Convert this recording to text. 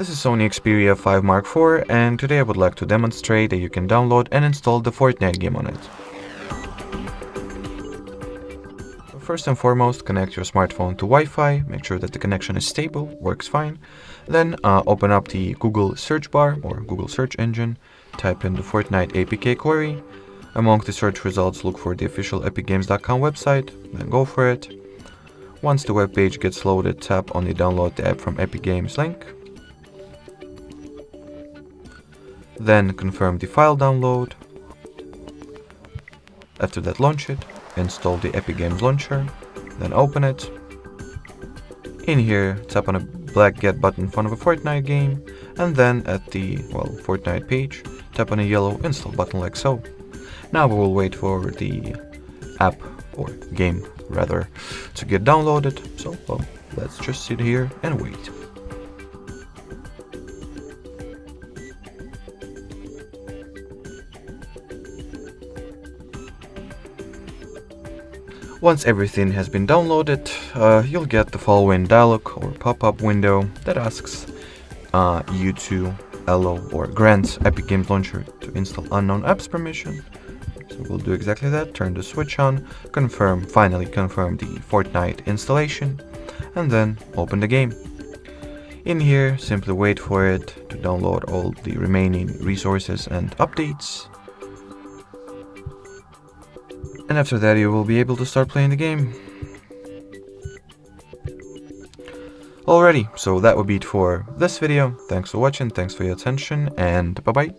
This is SONY Xperia 5 Mark IV, and today I would like to demonstrate that you can download and install the Fortnite game on it. So first and foremost, connect your smartphone to Wi-Fi, make sure that the connection is stable, works fine. Then open up the Google search bar or Google search engine, type in the Fortnite APK query. Among the search results, look for the official epicgames.com website, then go for it. Once the web page gets loaded, tap on the download the app from Epic Games link. Then confirm the file download. After that, launch it, install the Epic Games launcher, then open it. In here, tap on a black get button in front of a Fortnite game, and then at the, Fortnite page, tap on a yellow install button like so. Now we will wait for the app, or game rather, to get downloaded, so let's just sit here and wait. Once everything has been downloaded, you'll get the following dialog or pop-up window that asks you to allow or grant Epic Games Launcher to install unknown apps permission. So we'll do exactly that, turn the switch on, finally confirm the Fortnite installation, and then open the game. In here, simply wait for it to download all the remaining resources and updates. And after that, you will be able to start playing the game. Alrighty, so that would be it for this video. Thanks for watching, thanks for your attention, and bye bye.